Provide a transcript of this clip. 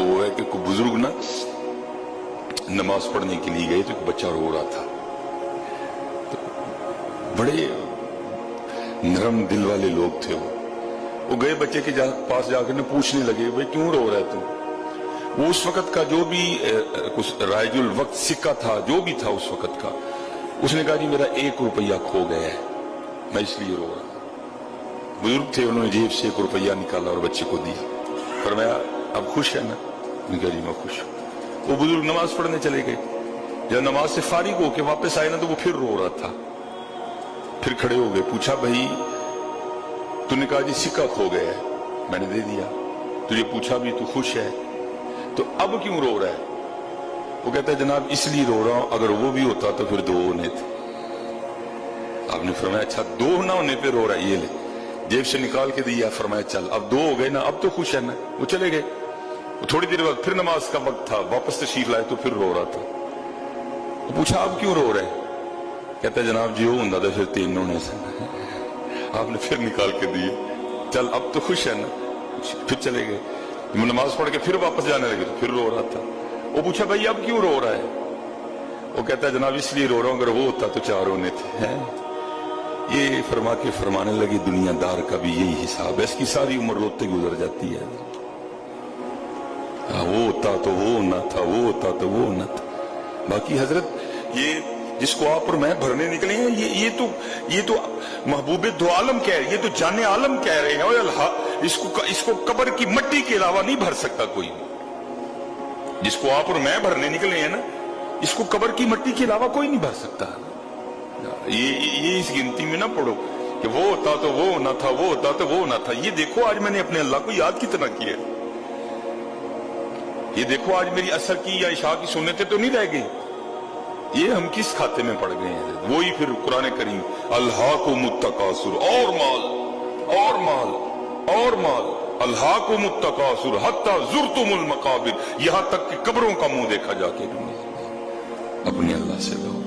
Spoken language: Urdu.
وہ ہے کہ کوئی بزرگ نا نماز پڑھنے کے لیے گئے تو ایک بچہ رو رہا تھا، تو بڑے نرم دل والے لوگ تھے، وہ گئے بچے کے پاس جا کر پوچھنے لگے بھائی کیوں رو رہا ہے تو؟ وہ اس وقت کا جو بھی رائج الوقت سکہ تھا، جو بھی تھا اس وقت کا، اس نے کہا جی میرا 1 روپیہ کھو گیا ہے، میں اس لیے رو رہا ہوں۔ بزرگ تھے، انہوں نے جیب سے 1 روپیہ نکالا اور بچے کو دی، فرمایا اب خوش ہے نا؟ میں کہا جی میں خوش ہوں۔ وہ بزرگ نماز پڑھنے چلے گئے، جب نماز سے فارغ ہو کے واپس آئے نا تو وہ پھر رو رہا تھا، پھر کھڑے ہو گئے، پوچھا بھائی تو نے کہا جی سکہ کھو گیا ہے، میں نے دے دیا، تجھے پوچھا بھی تو خوش ہے، تو اب کیوں رو رہا ہے؟ وہ کہتا ہے جناب اس لیے رو رہا ہوں، اگر وہ بھی ہوتا تو پھر 2 ہونے تھے۔ آپ نے فرمایا اچھا 2 نہ ہونے پہ رو رہا ہے، یہ لے، جیب سے نکال کے دیا، فرمایا چل اب 2 ہو گئے نا، اب تو خوش ہے نا۔ وہ چلے گئے، تھوڑی دیر بعد پھر نماز کا وقت تھا، واپس تشریف لائے تو پھر رو رہا تھا۔ وہ پوچھا اب کیوں رو رہے؟ کہتا ہے جناب جی وہ ہوں تو پھر 3 ہونے سے۔ آپ نے پھر نکال کے دیے، چل اب تو خوش ہے نا، پھر چلے گئے، نماز پڑھ کے پھر واپس جانے لگے تو پھر رو رہا تھا۔ وہ پوچھا بھائی اب کیوں رو رہا ہے؟ وہ کہتا ہے جناب اس لیے رو رہا ہوں، اگر وہ ہوتا تو 4 ہونے تھے۔ یہ فرما کے فرمانے لگی دنیا دار کا بھی یہی حساب ہے، اس کی ساری عمر روتے گزر جاتی ہے، وہ ہوتا تو وہ نہ تھا، وہ ہوتا تو وہ نہ تھا۔ باقی حضرت یہ جس کو آپ اور میں بھرنے نکلے ہیں، یہ تو محبوب دو عالم کہہ رہے، یہ تو جان عالم کہہ رہے ہیں، اور اس کو قبر کی مٹی کے علاوہ نہیں بھر سکتا کوئی۔ جس کو آپ اور میں بھرنے نکلے ہیں نا، اس کو قبر کی مٹی کے علاوہ کوئی نہیں بھر سکتا۔ یہ اس گنتی میں نہ پڑھو کہ وہ ہوتا تو وہ نہ تھا، وہ ہوتا تو وہ نہ تھا۔ یہ دیکھو آج میں نے اپنے اللہ کو یاد کتنا کیا ہے، یہ دیکھو آج میری عصر کی یا عشاء کی سنتیں تو نہیں رہ گئی، یہ ہم کس کھاتے میں پڑ گئے ہیں؟ وہی پھر قرآن کریم الہاکم التکاثر، اور مال اور مال اور مال، الہاکم التکاثر حتی زرتم المقابر، یہاں تک کہ قبروں کا منہ دیکھا جا کے۔ اپنے اللہ سے لو۔